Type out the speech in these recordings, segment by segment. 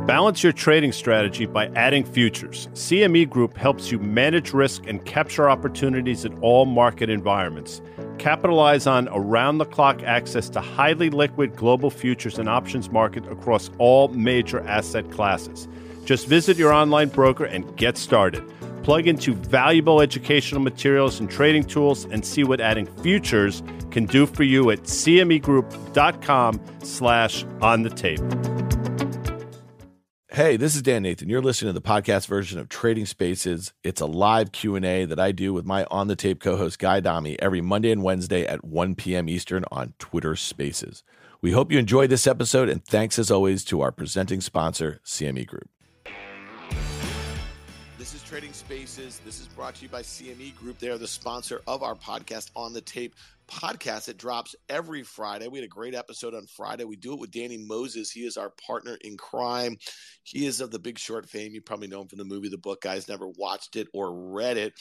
Balance your trading strategy by adding futures. CME Group helps you manage risk and capture opportunities in all market environments. Capitalize on around-the-clock access to highly liquid global futures and options market across all major asset classes. Just visit your online broker and get started. Plug into valuable educational materials and trading tools and see what adding futures can do for you at cmegroup.com/onthetape. Hey, this is Dan Nathan. You're listening to the podcast version of Trading Spaces. It's a live Q&A that I do with my On the Tape co-host Guy Adami every Monday and Wednesday at 1 p.m. Eastern on Twitter Spaces. We hope you enjoyed this episode, and thanks as always to our presenting sponsor, CME Group. This is Trading Spaces. This is brought to you by CME Group. They are the sponsor of our podcast, On the Tape podcast. It drops every Friday. We had a great episode on Friday. We do it with Danny Moses. He is our partner in crime. He is of the Big Short fame. You probably know him from the movie, the book. Guys never watched it or read it.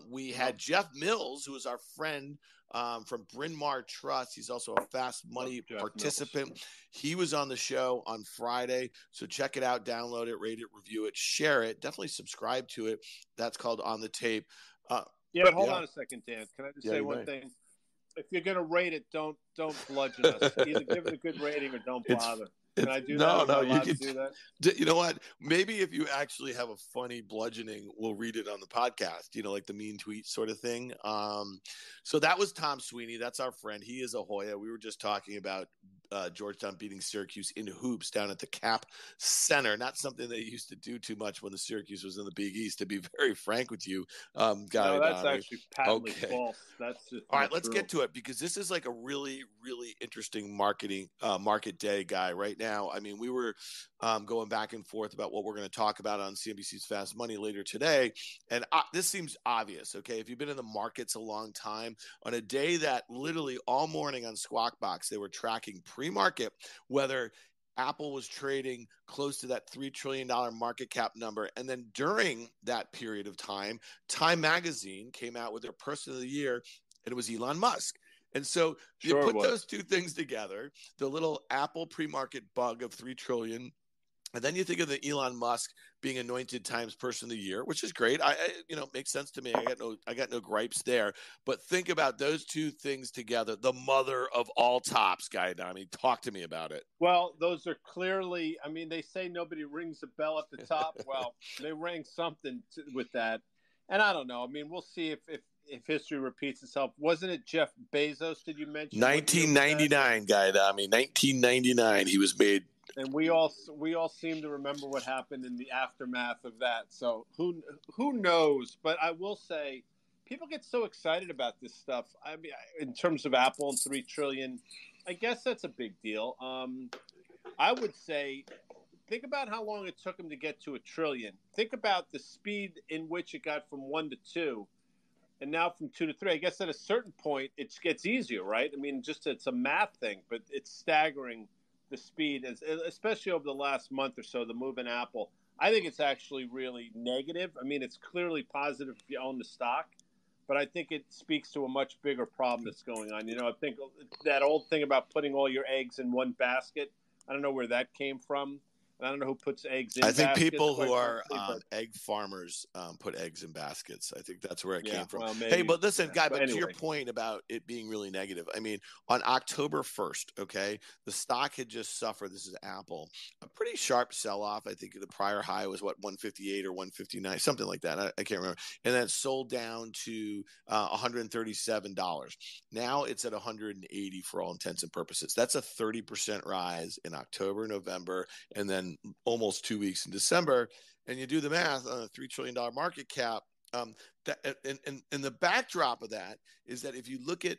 We had Jeff Mills, who is our friend from Bryn Mawr Trust. He's also a fast money participant. Mills. He was on the show on Friday. So check it out, download it, rate it, review it, share it. Definitely subscribe to it. That's called On the Tape. But hold on a second, Dan. Can I just say one thing? If you're going to rate it, don't bludgeon us. Either give it a good rating or don't bother. Can I do that? No, you can do that. You know what? Maybe if you actually have a funny bludgeoning, we'll read it on the podcast. You know, like the mean tweet sort of thing. So that was Tom Sweeney. That's our friend. He is a Hoya. We were just talking about Georgetown beating Syracuse in hoops down at the Cap Center. Not something they used to do too much when the Syracuse was in the Big East, to be very frank with you. No, that's actually patently false. That's just all right. Let's get to it, because this is like a really, really interesting market day, Guy. Right now, I mean, we were going back and forth about what we're going to talk about on CNBC's Fast Money later today, and this seems obvious. Okay, if you've been in the markets a long time, on a day that literally all morning on Squawk Box they were tracking pre-market whether Apple was trading close to that $3 trillion market cap number. And then during that period of time, Time Magazine came out with their Person of the Year, and it was Elon Musk. And so you put those two things together, the little Apple pre-market bug of $3 trillion, and then you think of the Elon Musk being anointed Times Person of the Year, which is great. Makes sense to me. I got no gripes there. But think about those two things together. The mother of all tops, Guy Adami. Talk to me about it. Well, those are clearly. I mean, they say nobody rings a bell at the top. Well, they rang something with that, and I don't know. I mean, we'll see if history repeats itself. Wasn't it Jeff Bezos? Did you mention 1999, Guy Adami? 1999. He was made. And we all seem to remember what happened in the aftermath of that. So who knows? But I will say, people get so excited about this stuff. I mean, in terms of Apple and $3 trillion, I guess that's a big deal. I would say, think about how long it took them to get to $1 trillion. Think about the speed in which it got from 1 to 2, and now from 2 to 3. I guess at a certain point it gets easier, right? I mean, it's a math thing, but it's staggering. The speed, especially over the last month or so, the move in Apple, I think it's actually really negative. I mean, it's clearly positive if you own the stock, but I think it speaks to a much bigger problem that's going on. You know, I think that old thing about putting all your eggs in one basket, I don't know where that came from. I don't know who puts eggs in baskets. I think people who are egg farmers put eggs in baskets. I think that's where it came from. Well, maybe, hey, but listen, Guy, but anyway, to your point about it being really negative, I mean, on October 1st, okay, the stock had just suffered, this is Apple, a pretty sharp sell-off. I think the prior high was, 158 or 159, something like that. I can't remember. And then it sold down to $137. Now it's at 180 for all intents and purposes. That's a 30% rise in October, November, and then almost 2 weeks in December, and you do the math on a $3 trillion market cap. And the backdrop of that is that if you look at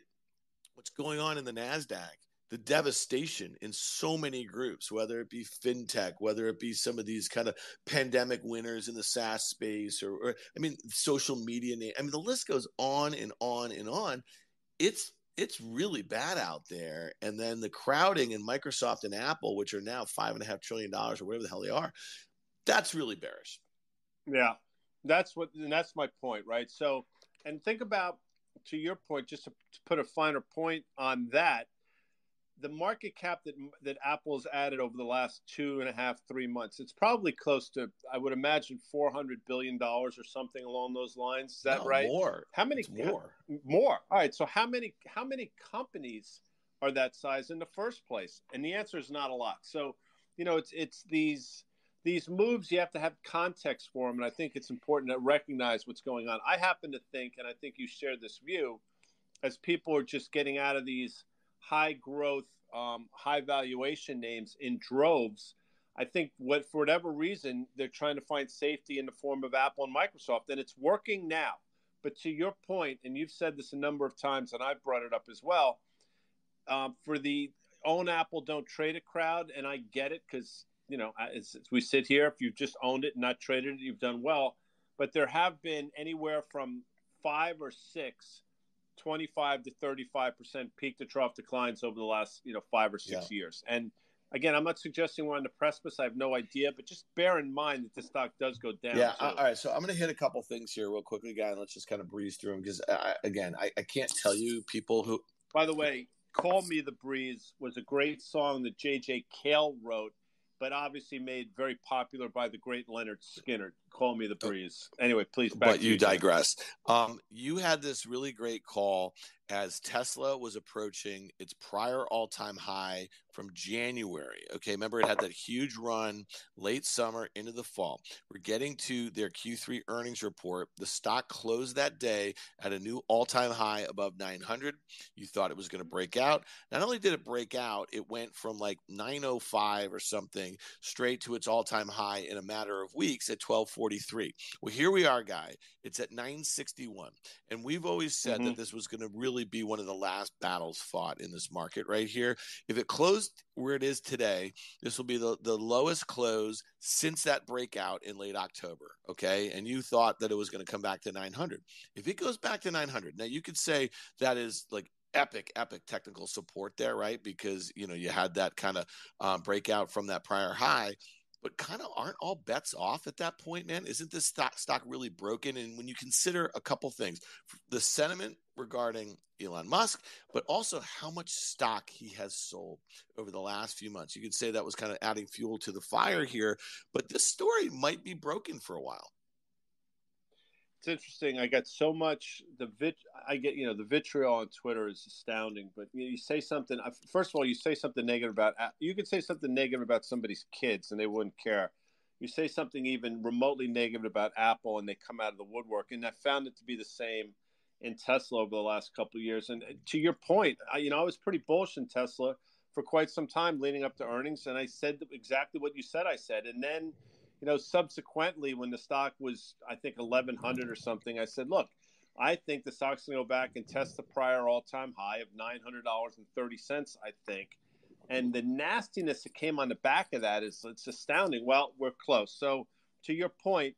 what's going on in the Nasdaq, the devastation in so many groups, whether it be fintech, whether it be some of these kind of pandemic winners in the SaaS space, or I mean, social media. I mean, the list goes on and on and on. It's really bad out there. And then the crowding in Microsoft and Apple, which are now $5.5 trillion or whatever the hell they are, that's really bearish. Yeah, that's my point, right? So, and think about, to your point, just to put a finer point on that, the market cap that Apple's added over the last 2.5-3 months, it's probably close to, I would imagine, $400 billion or something along those lines. Is that right? More. How many? It's more. More. All right. So how many companies are that size in the first place? And the answer is not a lot. So, it's these moves, you have to have context for them. And I think it's important to recognize what's going on. I happen to think, and I think you share this view, as people are just getting out of these high growth, high valuation names in droves, I think for whatever reason, they're trying to find safety in the form of Apple and Microsoft, and it's working now. But to your point, and you've said this a number of times, and I've brought it up as well, for the own Apple, don't trade it crowd, and I get it because, as we sit here, if you've just owned it and not traded it, you've done well. But there have been anywhere from 5 or 6 25 to 35% peak to trough declines over the last 5 or 6 years. And again, I'm not suggesting we're on the precipice. I have no idea, but just bear in mind that the stock does go down. Yeah. All right. So I'm going to hit a couple things here real quickly, guy, and let's just kind of breeze through them because I can't tell you people who. By the way, "Call Me the Breeze" was a great song that J.J. Cale wrote, but obviously made very popular by the great Leonard Skinner. "Call Me the Breeze." Anyway, please. But you digress. You had this really great call as Tesla was approaching its prior all-time high from January. Okay, remember it had that huge run late summer into the fall. We're getting to their Q3 earnings report. The stock closed that day at a new all-time high above 900. You thought it was going to break out. Not only did it break out, it went from like 905 or something straight to its all-time high in a matter of weeks at 1243. Well, here we are, guy. It's at 961. And we've always said that this was going to really be one of the last battles fought in this market right here. If it closed where it is today, this will be the lowest close since that breakout in late October. Okay. And you thought that it was going to come back to 900. If it goes back to 900, now you could say that is like epic technical support there, right? Because, you had that kind of breakout from that prior high. But kind of aren't all bets off at that point, man? Isn't this stock really broken? And when you consider a couple things, the sentiment regarding Elon Musk, but also how much stock he has sold over the last few months, you could say that was kind of adding fuel to the fire here. But this story might be broken for a while. It's interesting. I got so much the vitriol on Twitter is astounding. But you say something. First of all, you say something negative about. You could say something negative about somebody's kids, and they wouldn't care. You say something even remotely negative about Apple, and they come out of the woodwork. And I found it to be the same in Tesla over the last couple of years. And to your point, I was pretty bullish in Tesla for quite some time leading up to earnings, and I said exactly what you said. I said, and then. Subsequently, when the stock was, I think, 1,100 or something, I said, look, I think the stock's going to go back and test the prior all-time high of $900.30, I think. And the nastiness that came on the back of that it's astounding. Well, we're close. So to your point,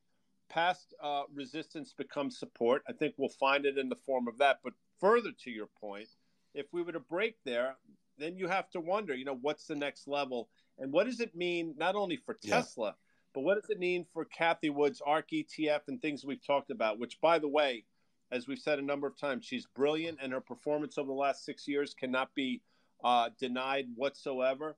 past resistance becomes support. I think we'll find it in the form of that. But further to your point, if we were to break there, then you have to wonder, what's the next level? And what does it mean not only for Tesla, but what does it mean for Cathie Wood's ARK ETF and things we've talked about, which, by the way, as we've said a number of times, she's brilliant and her performance over the last 6 years cannot be denied whatsoever.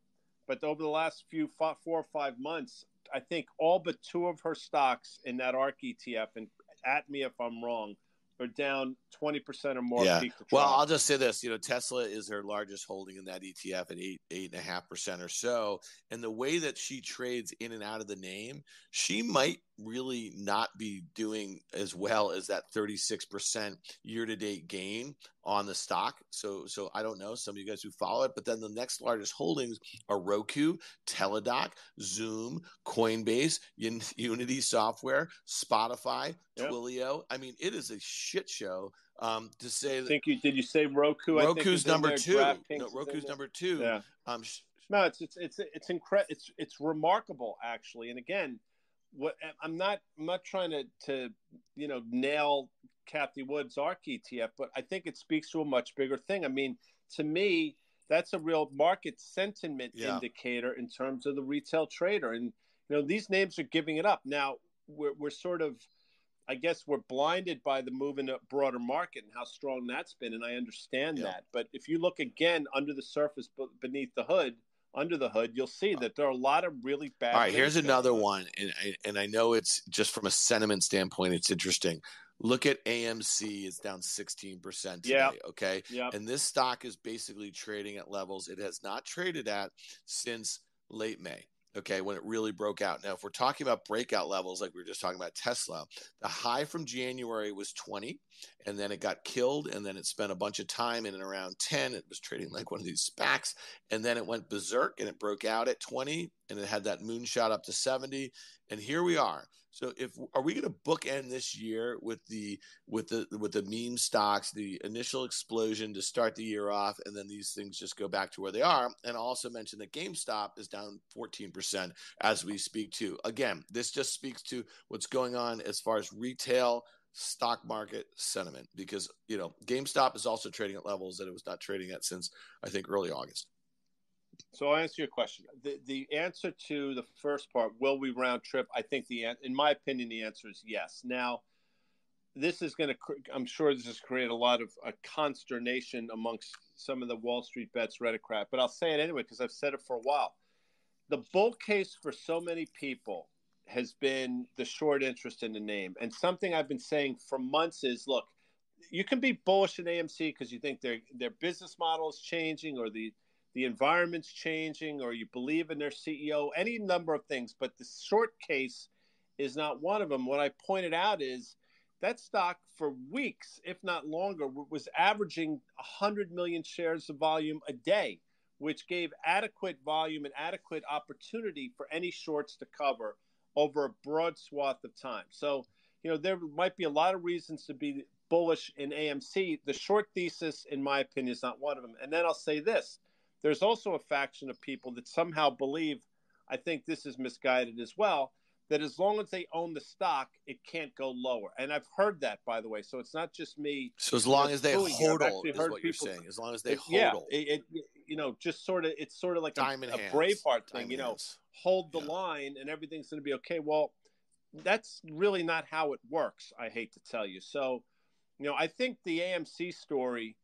But over the last 4 or 5 months, I think all but 2 of her stocks in that ARK ETF, and at me if I'm wrong, are down 20% or more. Peak to trough. Well, I'll just say this, Tesla is her largest holding in that ETF at 8.5% or so. And the way that she trades in and out of the name, she might really not be doing as well as that 36% year-to-date gain on the stock. So I don't know, some of you guys who follow it, but then the next largest holdings are Roku, Teladoc, Zoom, Coinbase, Unity Software, Spotify, Twilio. I mean, it is a shit show to say that. Did you say Roku? Roku's number 2. No, Roku's number 2. Yeah. No, it's incredible. It's remarkable, actually. And again, I'm not trying to nail Cathie Wood's ARK ETF, but I think it speaks to a much bigger thing. I mean, to me, that's a real market sentiment indicator in terms of the retail trader. And these names are giving it up now. We're sort of, I guess we're blinded by the move in the broader market and how strong that's been, and I understand that. But if you look again under the surface, beneath the hood, under the hood, you'll see that there are a lot of really bad. All right, here's another one, and I know it's just from a sentiment standpoint, it's interesting. Look at AMC; it's down 16% today. Okay, and this stock is basically trading at levels it has not traded at since late May. Okay, when it really broke out. Now, if we're talking about breakout levels, like we were just talking about Tesla, the high from January was 20, and then it got killed, and then it spent a bunch of time in and around 10. It was trading like one of these SPACs, and then it went berserk, and it broke out at 20, and it had that moonshot up to 70, and here we are. So, are we going to bookend this year with the meme stocks, the initial explosion to start the year off, and then these things just go back to where they are? And I'll also mention that GameStop is down 14% as we speak too. Again, this just speaks to what's going on as far as retail stock market sentiment, because GameStop is also trading at levels that it was not trading at since I think early August. So I'll answer your question. The answer to the first part, will we round trip? I think in my opinion, the answer is yes. Now, this is I'm sure this has created a lot of consternation amongst some of the Wall Street Bets Reddit crap, but I'll say it anyway because I've said it for a while. The bull case for so many people has been the short interest in the name. And something I've been saying for months is, look, you can be bullish in AMC because you think their business model is changing, or the environment's changing, or you believe in their CEO, any number of things. But the short case is not one of them. What I pointed out is that stock for weeks, if not longer, was averaging 100 million shares of volume a day, which gave adequate volume and adequate opportunity for any shorts to cover over a broad swath of time. So, there might be a lot of reasons to be bullish in AMC. The short thesis, in my opinion, is not one of them. And then I'll say this. There's also a faction of people that somehow believe, I think this is misguided as well, that as long as they own the stock, it can't go lower. And I've heard that, by the way. So it's not just me. So as long as they hodl is what you're saying. As long as they hodl. Yeah, just sort of, it's sort of like a Braveheart thing, hold the line and everything's going to be okay. Well, that's really not how it works, I hate to tell you. So, I think the AMC story,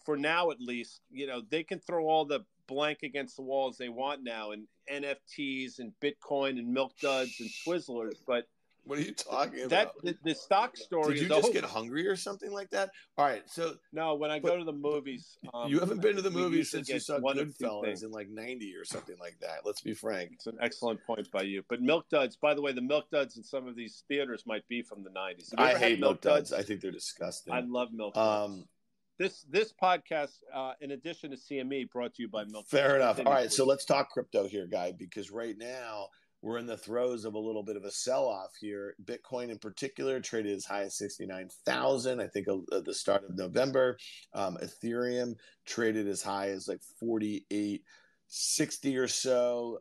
for now at least, they can throw all the blank against the wall as they want now, and NFTs and Bitcoin and milk duds and Twizzlers, but what are you talking about? The stock story. Did you just get hungry or something like that? All right, so no, when I go to the movies, you haven't been to the movies since you saw Goodfellas in like '90 or something like that. Let's be frank. It's an excellent point by you. But milk duds, by the way, the milk duds in some of these theaters might be from the '90s. I hate milk duds. I think they're disgusting. I love milk duds. This podcast, in addition to CME, brought to you by Milk. Fair enough. All right, so let's talk crypto here, Guy, because right now we're in the throes of a little bit of a sell-off here. Bitcoin in particular traded as high as 69,000, I think, at the start of November. Ethereum traded as high as like 48.60 or so.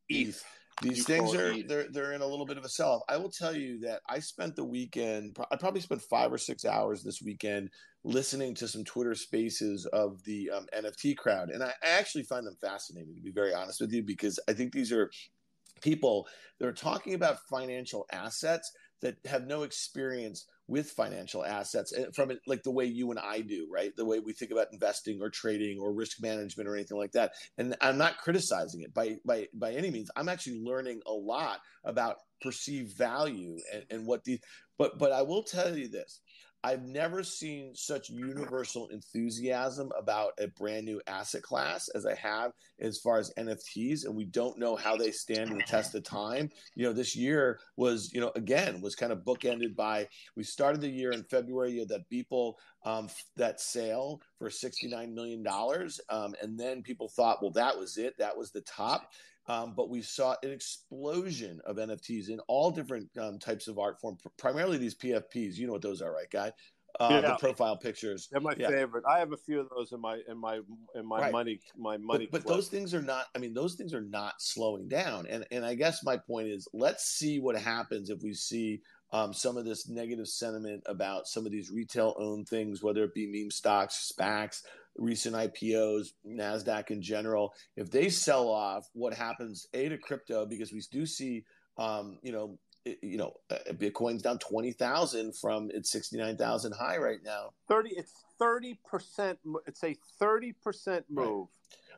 ETH. These things they're in a little bit of a sell-off. I will tell you that I spent the weekend, I probably spent 5 or 6 hours this weekend listening to some Twitter spaces of the NFT crowd. And I actually find them fascinating, to be very honest with you, because I think these are people that are talking about financial assets that have no experience with financial assets from it, like the way you and I do, right? The way we think about investing or trading or risk management or anything like that. And I'm not criticizing it by any means. I'm actually learning a lot about perceived value and what but I will tell you this. I've never seen such universal enthusiasm about a brand new asset class as I have as far as NFTs, and we don't know how they stand the test of time. This year was, again, was kind of bookended by, we started the year in February, you had that Beeple, that sale for $69 million. And then people thought, well, that was it. That was the top. But we saw an explosion of NFTs in all different types of art form, primarily these PFPs. You know what those are, right, Guy? The profile pictures. They're my favorite. I have a few of those in my right. money. But those things are not. I mean, those things are not slowing down. And I guess my point is, let's see what happens if we see some of this negative sentiment about some of these retail-owned things, whether it be meme stocks, SPACs, recent IPOs, Nasdaq in general. If they sell off, what happens, to crypto, because we do see, Bitcoin's down 20,000 from its 69,000 high right now. 30%. It's a 30% move. Right.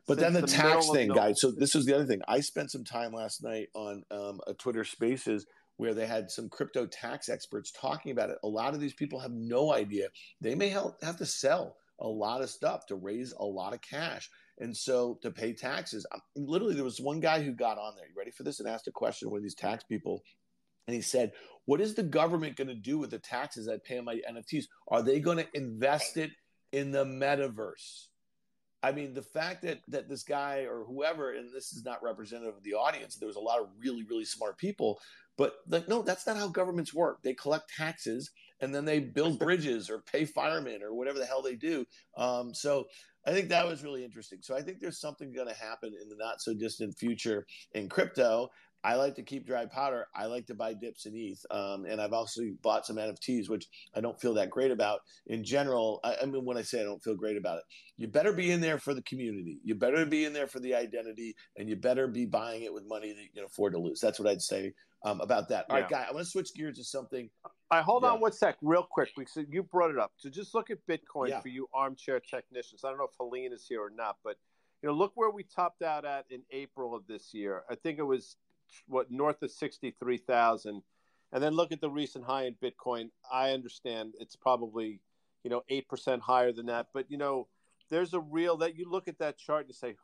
But then the tax thing, guys. So this was the other thing. I spent some time last night on a Twitter Spaces where they had some crypto tax experts talking about it. A lot of these people have no idea. They may have to sell a lot of stuff to raise a lot of cash. And so to pay taxes, literally there was one guy who got on there, you ready for this, and asked a question of one of these tax people. And he said, what is the government going to do with the taxes I pay on my NFTs? Are they going to invest it in the metaverse? I mean, the fact that this guy or whoever, and this is not representative of the audience, there was a lot of really, really smart people, but no, that's not how governments work. They collect taxes and then they build bridges or pay firemen or whatever the hell they do. So I think that was really interesting. So I think there's something going to happen in the not so distant future in crypto. I like to keep dry powder. I like to buy dips in ETH. And I've also bought some NFTs, which I don't feel that great about in general. I mean, when I say I don't feel great about it, you better be in there for the community. You better be in there for the identity, and you better be buying it with money that you can afford to lose. That's what I'd say about that. All right, Guy, I want to switch gears to something. Hold on one sec, real quick, because you brought it up. So just look at Bitcoin for you armchair technicians. I don't know if Helene is here or not, but look where we topped out at in April of this year. I think it was north of 63,000, and then look at the recent high in Bitcoin. I understand it's probably 8% higher than that, but there's a real that you look at that chart and you say,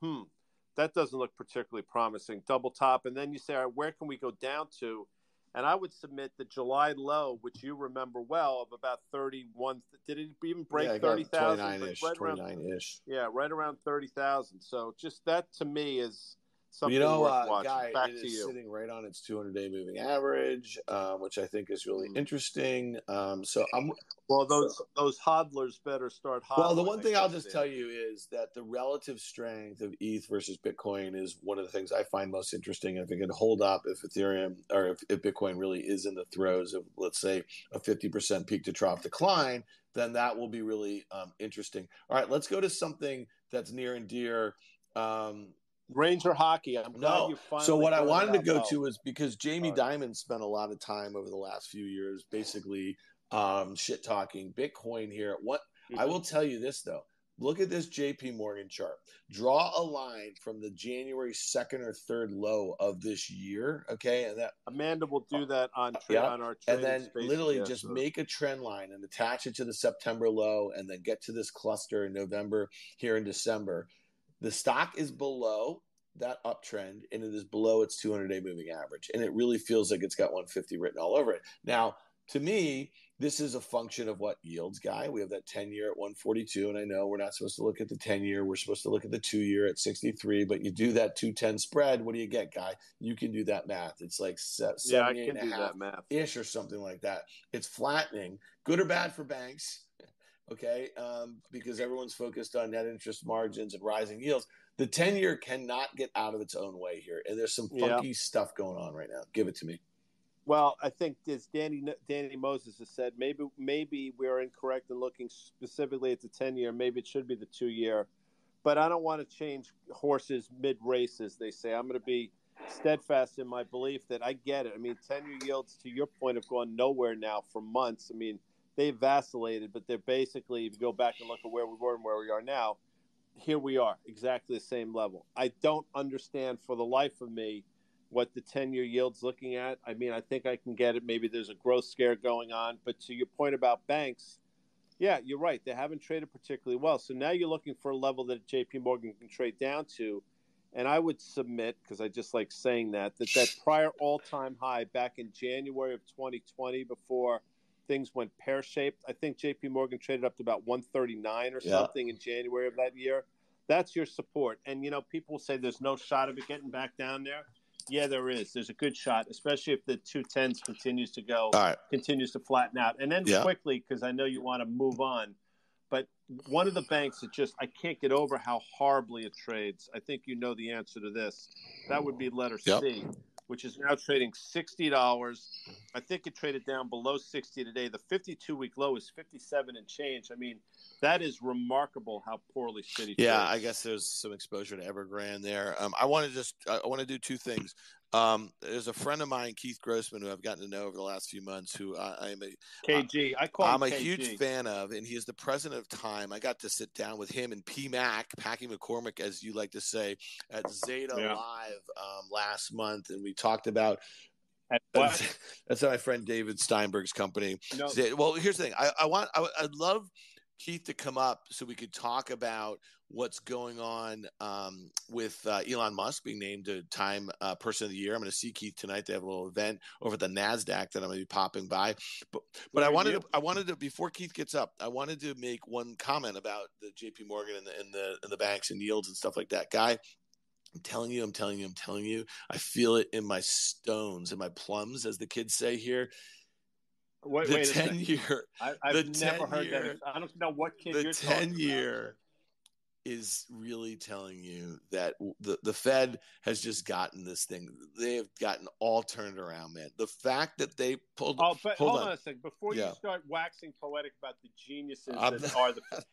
that doesn't look particularly promising. Double top, and then you say, all right, where can we go down to? And I would submit the July low, which you remember well, of about 31. Did it even break 30,000? 29-ish. Yeah, right around 30,000. So just that to me is something worth watching. Guy, back it to is you. Sitting right on its 200-day moving average, which I think is really interesting. So I'm. Well, those hodlers better start hodling. Well, the one thing I'll just tell you is that the relative strength of ETH versus Bitcoin is one of the things I find most interesting. If it can hold up, if Ethereum or if Bitcoin really is in the throes of, let's say, a 50% peak to trough decline, then that will be really interesting. All right, let's go to something that's near and dear. Ranger hockey. I'm glad you finally. So what I wanted to go to is because Jamie Dimon spent a lot of time over the last few years basically shit talking Bitcoin here. I will tell you this though. Look at this JP Morgan chart. Draw a line from the January 2nd or 3rd low of this year, okay? And that Amanda will do that on our and then literally just make a trend line and attach it to the September low and then get to this cluster in November here in December. The stock is below that uptrend, and it is below its 200-day moving average. And it really feels like it's got 150 written all over it. Now, to me, this is a function of what yields, Guy. We have that 10-year at 142, and I know we're not supposed to look at the 10-year. We're supposed to look at the 2-year at 63, but you do that 210 spread. What do you get, Guy? You can do that math. It's like 78.5-ish or something like that. It's flattening. Good or bad for banks? Okay, because everyone's focused on net interest margins and rising yields. The 10-year cannot get out of its own way here, and there's some funky stuff going on right now. Give it to me. Well, I think as Danny Moses has said, maybe we're incorrect in looking specifically at the 10-year. Maybe it should be the 2-year. But I don't want to change horses mid-race, as they say. I'm going to be steadfast in my belief that I get it. I mean, 10-year yields, to your point, have gone nowhere now for months. I mean, they've vacillated, but they're basically, if you go back and look at where we were and where we are now, here we are, exactly the same level. I don't understand for the life of me what the 10-year yield's looking at. I mean, I think I can get it. Maybe there's a growth scare going on. But to your point about banks, yeah, you're right. They haven't traded particularly well. So now you're looking for a level that JP Morgan can trade down to. And I would submit, because I just like saying that prior all-time high back in January of 2020 before things went pear-shaped, I think JP Morgan traded up to about 139 or something in January of that year. That's your support. And, people say there's no shot of it getting back down there. Yeah, there is. There's a good shot, especially if the 210s continues to flatten out. And then quickly, because I know you want to move on, but one of the banks that I can't get over how horribly it trades. I think you know the answer to this. That would be letter C, which is now trading $60. I think it traded down below 60 today. The 52-week low is 57 and change. I mean, that is remarkable how poorly Citi trades. I guess there's some exposure to Evergrande there. I want to do two things. There's a friend of mine, Keith Grossman, who I've gotten to know over the last few months, who I am a KG. I call him I'm a KG. huge fan of, and he is the president of Time. I got to sit down with him and P Mac, Packy McCormick, as you like to say, at Zeta Live last month, and we talked about. That's my friend David Steinberg's company. No. Well, here's the thing. I'd love Keith to come up so we could talk about what's going on with Elon Musk being named a Time Person of the Year. I'm going to see Keith tonight. They have a little event over at the Nasdaq that I'm going to be popping by. But I wanted to before Keith gets up, I wanted to make one comment about the JP Morgan and the banks and yields and stuff like that. Guy, I'm telling you, I feel it in my stones, in my plums, as the kids say here. Wait the 10-year. I've never heard that. I don't know what kid you're talking about. The 10-year is really telling you that the Fed has just gotten this thing. They have gotten all turned around, man. The fact that they pulled. Oh, but hold on a second. Before you start waxing poetic about the geniuses that are the Fed.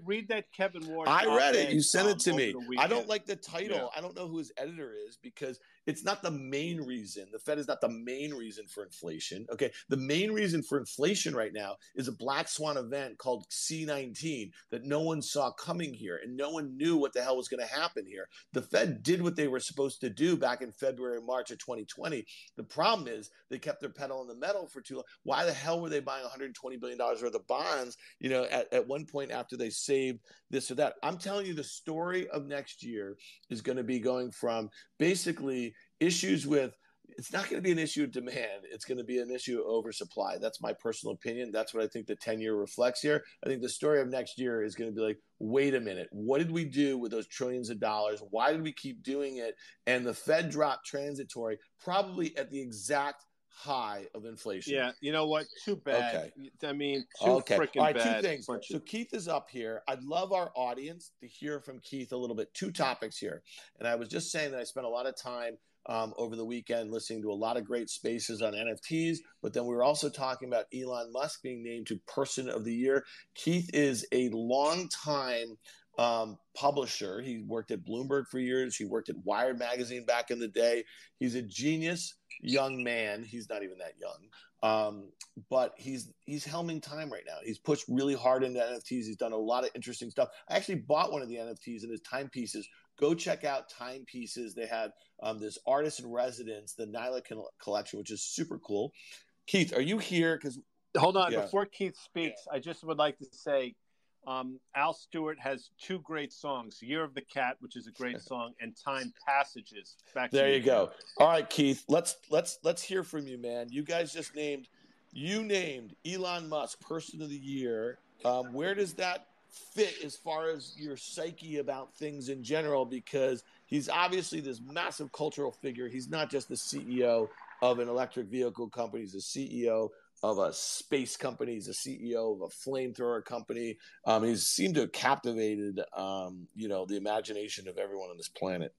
Read that Kevin Ward. I read it. You sent it to me. I don't like the title. Yeah. I don't know who his editor is because it's not the main reason. The Fed is not the main reason for inflation. Okay. The main reason for inflation right now is a black swan event called C-19 that no one saw coming here and no one knew what the hell was going to happen here. The Fed did what they were supposed to do back in February, March of 2020. The problem is they kept their pedal in the metal for too long. Why the hell were they buying $120 billion worth of bonds, at one point after they saved this or that? I'm telling you, the story of next year is going to be going from basically issues with, it's not going to be an issue of demand. It's going to be an issue of oversupply. That's my personal opinion. That's what I think the 10-year reflects here. I think the story of next year is going to be like, wait a minute, what did we do with those trillions of dollars? Why did we keep doing it? And the Fed dropped transitory probably at the exact high of inflation. Yeah, you know what? Too bad. Okay. I mean, freaking All right, bad. 2 things. So Keith is up here. I'd love our audience to hear from Keith a little bit. 2 topics here. And I was just saying that I spent a lot of time over the weekend listening to a lot of great spaces on NFTs, but then we were also talking about Elon Musk being named to Person of the Year. Keith is a long-time publisher. He worked at Bloomberg for years. He worked at Wired magazine back in the day. He's a genius young man. He's not even that young, but he's helming Time right now. He's pushed really hard into NFTs. He's done a lot of interesting stuff. I actually bought one of the NFTs in his timepieces. Go check out Timepieces. They have this artist in residence, the Nyla collection, which is super cool. Keith, are you here? Because hold on, before Keith speaks, I just would like to say Al Stewart has 2 great songs: "Year of the Cat," which is a great song, and "Time Passages." Back there to you go. All right, Keith, let's hear from you, man. You guys just named Elon Musk Person of the Year. Where does that fit as far as your psyche about things in general? Because he's obviously this massive cultural figure. He's not just the CEO of an electric vehicle company. He's the CEO of a space company. He's a CEO of a flamethrower company. He seemed to have captivated, the imagination of everyone on this planet.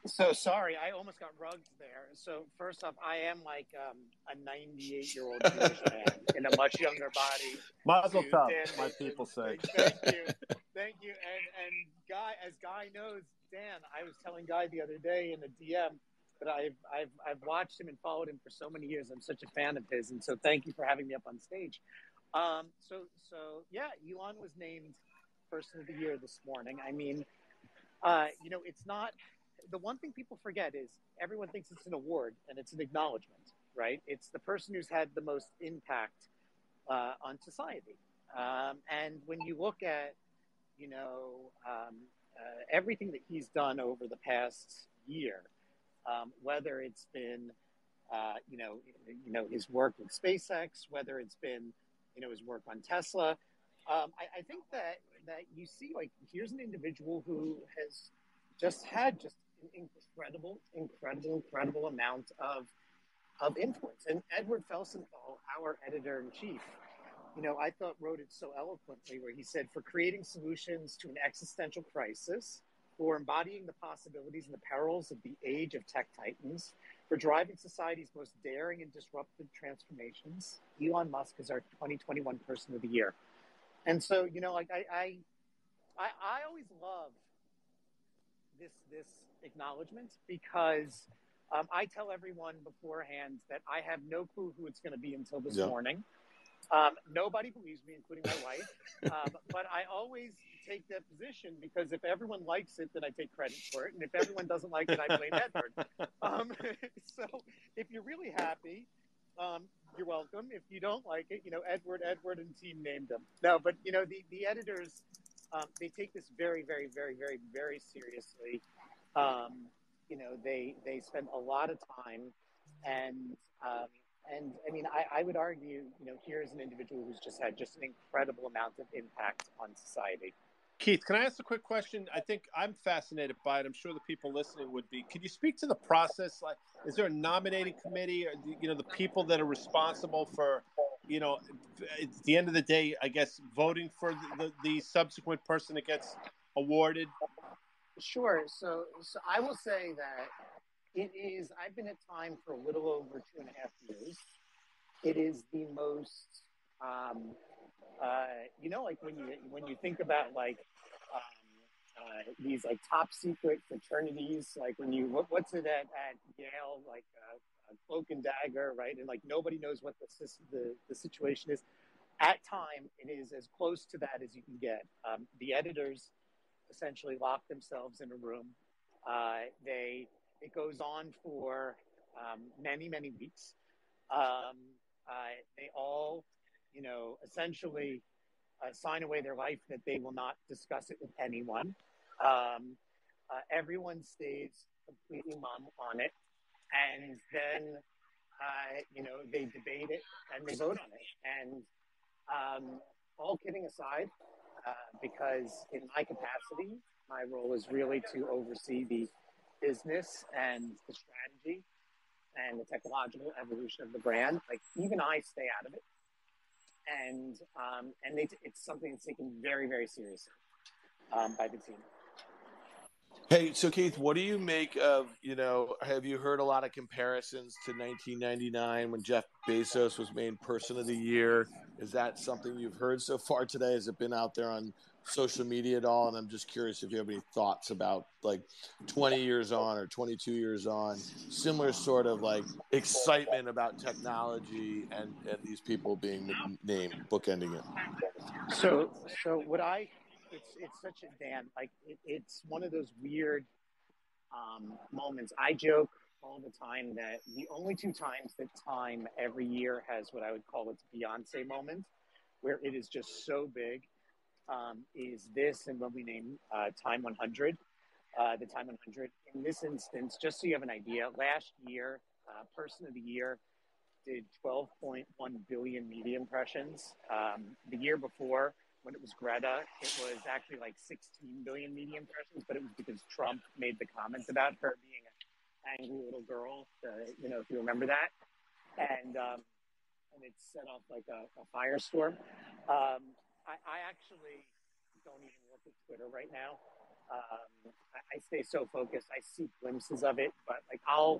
So sorry, I almost got rugged there. So first off, I am like a 98-year-old Jewish man in a much younger body. Mazel tov, my people say. Thank you. And Guy, as Guy knows, Dan, I was telling Guy the other day in a DM that I've watched him and followed him for so many years. I'm such a fan of his, and so thank you for having me up on stage. So yeah, Elon was named Person of the Year this morning. I mean, it's not. The one thing people forget is everyone thinks it's an award and it's an acknowledgement, right? It's the person who's had the most impact on society. And when you look at, everything that he's done over the past year, whether it's been, his work with SpaceX, whether it's been, his work on Tesla, I think that you see, like, here's an individual who has just had an incredible amount of influence. And Edward Felsenthal, our editor-in-chief, I thought wrote it so eloquently, where he said, for creating solutions to an existential crisis, for embodying the possibilities and the perils of the age of tech titans, for driving society's most daring and disruptive transformations. Elon Musk is our 2021 Person of the Year. And so, you know, like I always love this acknowledgement because I tell everyone beforehand that I have no clue who it's going to be until this morning. Nobody believes me, including my wife. But I always take that position because if everyone likes it, then I take credit for it. And if everyone doesn't like it, I blame Edward. So if you're really happy, you're welcome. If you don't like it, you know, Edward and team named him. No, but, you know, the editors, they take this very, very, very, very, very seriously. You know, they spend a lot of time and I mean, I would argue, you know, here's an individual who's just had just an incredible amount of impact on society. Keith, can I ask a quick question? I think I'm fascinated by it. I'm sure the people listening would be. Could you speak to the process? Like, is there a nominating committee, or you know, the people that are responsible for, you know, at the end of the day, I guess, voting for the subsequent person that gets awarded? Sure. So I will say that it is. I've been at Time for a little over 2.5 years. It is the most, you know, like when you think about like these like top secret fraternities, like when you what's it at Yale, like Cloak and Dagger, right? And like nobody knows what the situation is. At Time, it is as close to that as you can get. The editors essentially lock themselves in a room. It goes on for many, many weeks. They all, you know, essentially sign away their life that they will not discuss it with anyone. Everyone stays completely mum on it. And then, you know, they debate it and they vote on it. And all kidding aside, because in my capacity, my role is really to oversee the business and the strategy and the technological evolution of the brand. Like even I stay out of it, and it's something that's taken very, very seriously by the team. Hey, so Keith, what do you make of, you know, have you heard a lot of comparisons to 1999 when Jeff Bezos was named Person of the Year? Is that something you've heard so far today? Has it been out there on social media at all? And I'm just curious if you have any thoughts about like 20 years on or 22 years on, similar sort of like excitement about technology and these people being named, bookending it. So what it's such a like it's one of those weird moments. I joke all the time that the only 2 times that Time every year has what I would call its Beyonce moment, where it is just so big, is this and when we name Time 100, the Time 100. In this instance, just so you have an idea, last year, Person of the Year did 12.1 billion media impressions. The year before, when it was Greta, it was actually like 16 billion media impressions, but it was because Trump made the comments about her being an angry little girl, you know, if you remember that. And it set off like a firestorm. I actually don't even look at Twitter right now. I stay so focused. I see glimpses of it, but like I'll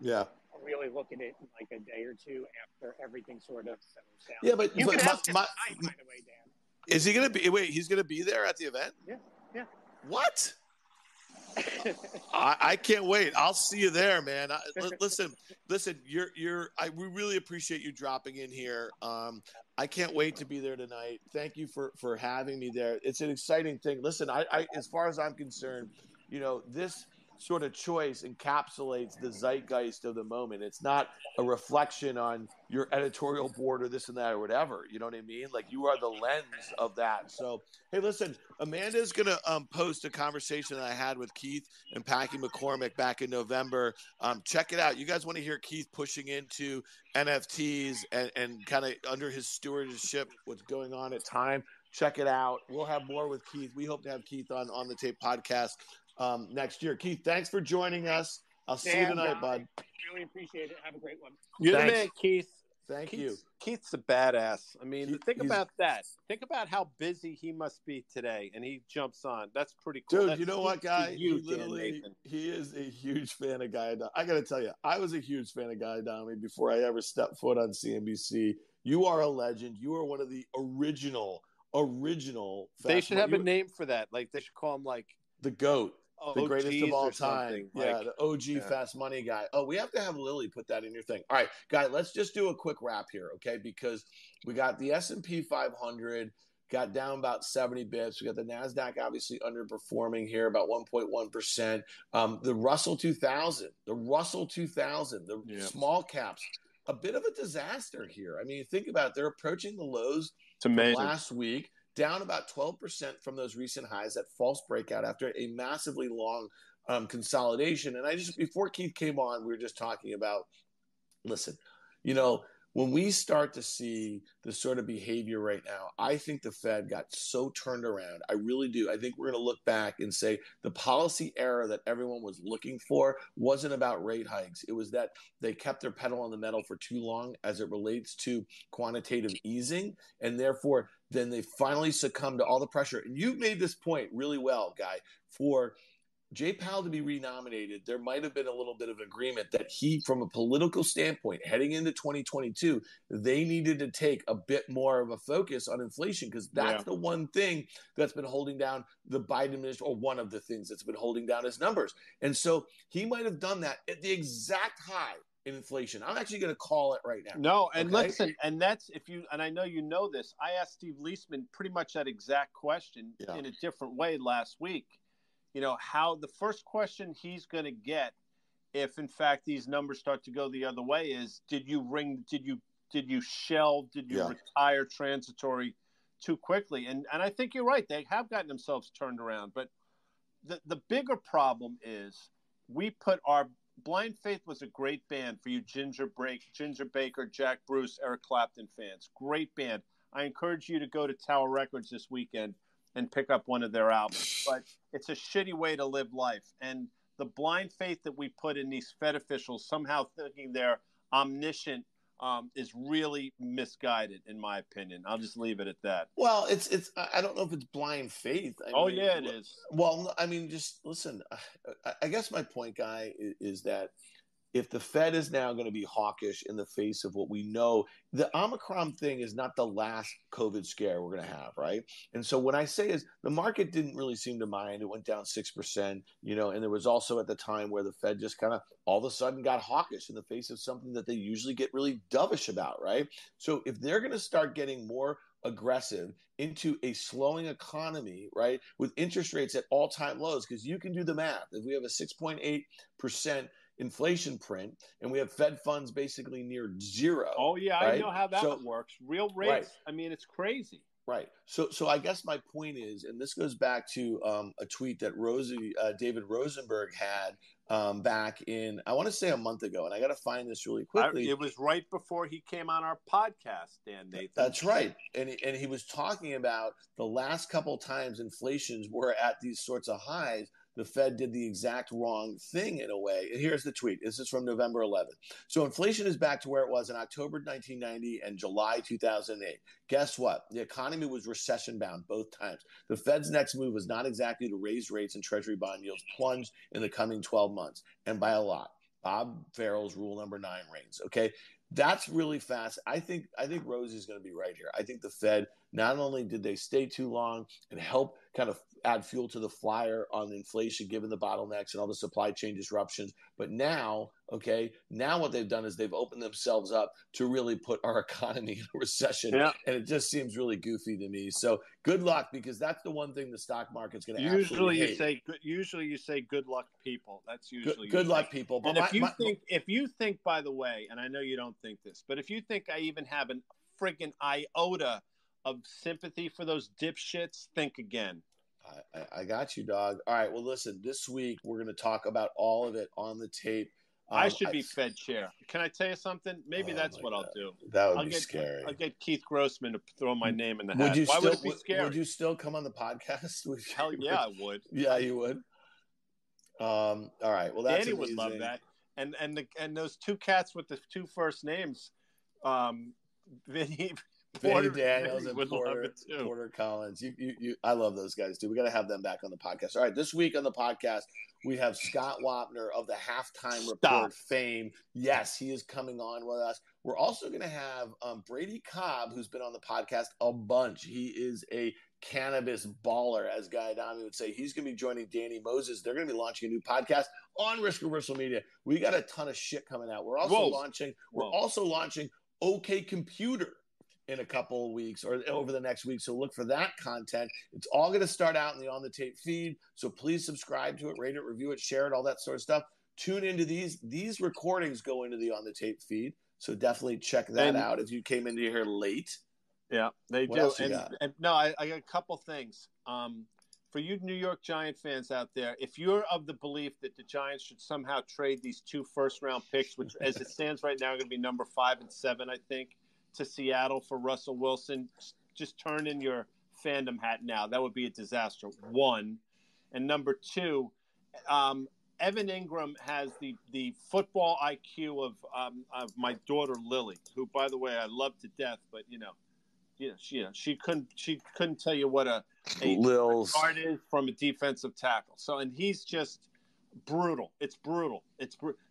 really look at it in like a day or two after everything sort of settles down. Yeah, but you can ask him tonight, by the way, Dan. Is he going to be? Wait, he's going to be there at the event? Yeah. What? I can't wait. I'll see you there, man. Listen. We really appreciate you dropping in here. I can't wait to be there tonight. Thank you for having me there. It's an exciting thing. Listen, I as far as I'm concerned, you know, this sort of choice encapsulates the zeitgeist of the moment. It's not a reflection on your editorial board or this and that or whatever. You know what I mean? Like you are the lens of that. So, hey, listen, Amanda's going to post a conversation that I had with Keith and Packy McCormick back in November. Check it out. You guys want to hear Keith pushing into NFTs and kind of under his stewardship, what's going on at Time. Check it out. We'll have more with Keith. We hope to have Keith on the Tape podcast next year. Keith, thanks for joining us. I'll see you tonight, bud. Really appreciate it. Have a great one. You're the man, Keith. Thank you. Keith's a badass. I mean, think about that. Think about how busy he must be today, and he jumps on. That's pretty cool. Dude, That's you know what, Guy? He is a huge fan of Guy Adami. I got to tell you, I was a huge fan of Guy Adami before I ever stepped foot on CNBC. You are a legend. You are one of the original. They should have a name for that. Like they should call him like the GOAT. The greatest of all time. Yeah, the OG fast money guy. Oh, we have to have Lily put that in your thing. All right, Guy, let's just do a quick wrap here, okay? Because we got the S&P 500 got down about 70 bips. We got the Nasdaq obviously underperforming here about 1.1%. The Russell 2000, the small caps, a bit of a disaster here. I mean, think about it. They're approaching the lows from last week. Down about 12% from those recent highs, that false breakout after a massively long consolidation. And before Keith came on, we were just talking about, listen, when we start to see the sort of behavior right now, I think the Fed got so turned around. I really do. I think we're going to look back and say the policy error that everyone was looking for wasn't about rate hikes. It was that they kept their pedal on the metal for too long as it relates to quantitative easing. And therefore, then they finally succumbed to all the pressure. And you made this point really well, Guy, for Jay Powell to be renominated. There might have been a little bit of agreement that he, from a political standpoint, heading into 2022, they needed to take a bit more of a focus on inflation because that's the one thing that's been holding down the Biden administration, or one of the things that's been holding down his numbers. And so he might have done that at the exact high in inflation. I'm actually going to call it right now. No, and listen, and that's and I know you know this. I asked Steve Leisman pretty much that exact question in a different way last week. How the first question he's going to get if in fact these numbers start to go the other way is, did you retire transitory too quickly? And I think you're right. They have gotten themselves turned around. But the bigger problem is we put our Blind Faith was a great band for you Ginger Baker, Jack Bruce, Eric Clapton fans. Great band. I encourage you to go to Tower Records this weekend and pick up one of their albums. But it's a shitty way to live life. And the blind faith that we put in these Fed officials somehow thinking they're omniscient is really misguided, in my opinion. I'll just leave it at that. Well, it's I don't know if it's blind faith. It is. Well, I mean, just listen. I guess my point, Guy, is that if the Fed is now going to be hawkish in the face of what we know, the Omicron thing is not the last COVID scare we're going to have, right? And so what I say is the market didn't really seem to mind. It went down 6%, and there was also at the time where the Fed just kind of all of a sudden got hawkish in the face of something that they usually get really dovish about, right? So if they're going to start getting more aggressive into a slowing economy, right, with interest rates at all-time lows, because you can do the math. If we have a 6.8% inflation print and we have Fed funds basically near zero. Oh yeah, right? I know how that works. Real rates. Right. I mean, it's crazy. Right. So I guess my point is, and this goes back to a tweet that David Rosenberg had back in, I want to say a month ago, and I got to find this really quickly. It was right before he came on our podcast, Dan Nathan. That's right. And he was talking about the last couple times inflations were at these sorts of highs. The Fed did the exact wrong thing in a way. And here's the tweet. This is from November 11th. So inflation is back to where it was in October 1990 and July 2008. Guess what? The economy was recession bound both times. The Fed's next move was not exactly to raise rates, and Treasury bond yields plunged in the coming 12 months, and by a lot. Bob Farrell's rule number 9 reigns. Okay. That's really fast. I think Rosie's going to be right here. I think the Fed, not only did they stay too long and help kind of add fuel to the fire on inflation, given the bottlenecks and all the supply chain disruptions, but now what they've done is they've opened themselves up to really put our economy in a recession. Yeah. And it just seems really goofy to me. So good luck, because that's the one thing the stock market's going to absolutely hate. Usually you say good luck, people. That's usually good luck, people. But if you think, by the way, and I know you don't think this, but if you think I even have an friggin' iota of sympathy for those dipshits, think again. I got you, dog. All right. Well, listen, this week we're going to talk about all of it on the tape. I should be Fed chair. Can I tell you something? Maybe that's what I'll do. That would be scary. I'll get Keith Grossman to throw my name in the hat. Would it be scary? Would you still come on the podcast? Hell yeah, I would. Yeah, you would. All right. Well, that's Danny would love that. And those two cats with the two first names, Vinny Daniels and Porter Collins. I love those guys too. We got to have them back on the podcast. All right, this week on the podcast we have Scott Wapner of the Halftime Report fame. Yes, he is coming on with us. We're also going to have Brady Cobb, who's been on the podcast a bunch. He is a cannabis baller, as Guy Adami would say. He's going to be joining Danny Moses. They're going to be launching a new podcast on Risk Reversal Media. We got a ton of shit coming out. We're also launching OK Computer in a couple of weeks or over the next week. So look for that content. It's all going to start out in the On the Tape feed. So please subscribe to it, rate it, review it, share it, all that sort of stuff. Tune into these. These recordings go into the On the Tape feed. So definitely check that out if you came into here late. Yeah, they do. And no, I got a couple things. For you New York Giant fans out there, if you're of the belief that the Giants should somehow trade these 2 first-round picks, which as it stands right now are going to be number 5 and 7, I think, to Seattle for Russell Wilson, just turn in your fandom hat now. That would be a disaster, 1. And number 2, Evan Ingram has the football IQ of my daughter Lily, who, by the way, I love to death, but she couldn't tell you what a guard is from a defensive tackle. So, and he's just brutal. It's brutal.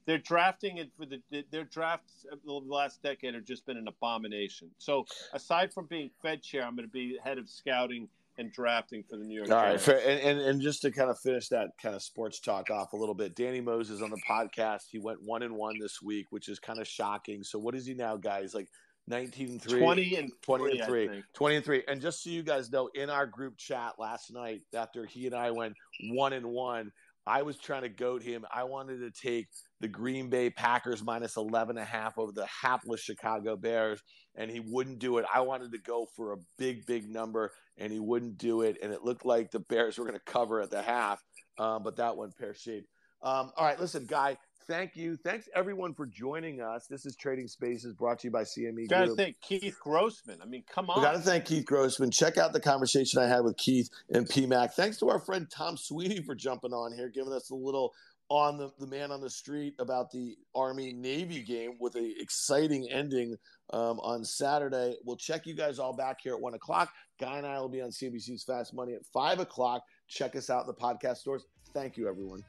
They're drafting it for their drafts of the last decade have just been an abomination. So, aside from being Fed chair, I'm going to be head of scouting and drafting for the New York Giants. All right, and just to kind of finish that kind of sports talk off a little bit, Danny Moses on the podcast, he went 1-1 this week, which is kind of shocking. So what is he now, guys? Like 19-3, 20-3. And just so you guys know, in our group chat last night, after he and I went 1-1, I was trying to goat him. I wanted to take the Green Bay Packers minus 11.5 over the hapless Chicago Bears, and he wouldn't do it. I wanted to go for a big number, and he wouldn't do it. And it looked like the Bears were going to cover at the half, but that one pear-shaped. All right, listen, Guy, thank you. Thanks, everyone, for joining us. This is Trading Spaces brought to you by CME Group. Got to thank Keith Grossman. I mean, come on. We got to thank Keith Grossman. Check out the conversation I had with Keith and PMAC. Thanks to our friend Tom Sweeney for jumping on here, giving us a little on the man on the street about the Army-Navy game with an exciting ending on Saturday. We'll check you guys all back here at 1 o'clock. Guy and I will be on CNBC's Fast Money at 5 o'clock. Check us out in the podcast stores. Thank you, everyone.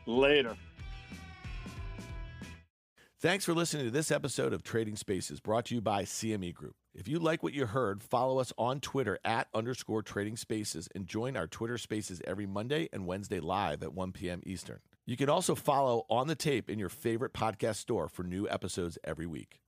Later. Thanks for listening to this episode of Trading Spaces brought to you by CME Group. If you like what you heard, follow us on Twitter @_Trading Spaces and join our Twitter Spaces every Monday and Wednesday live at 1 p.m. Eastern. You can also follow On the Tape in your favorite podcast store for new episodes every week.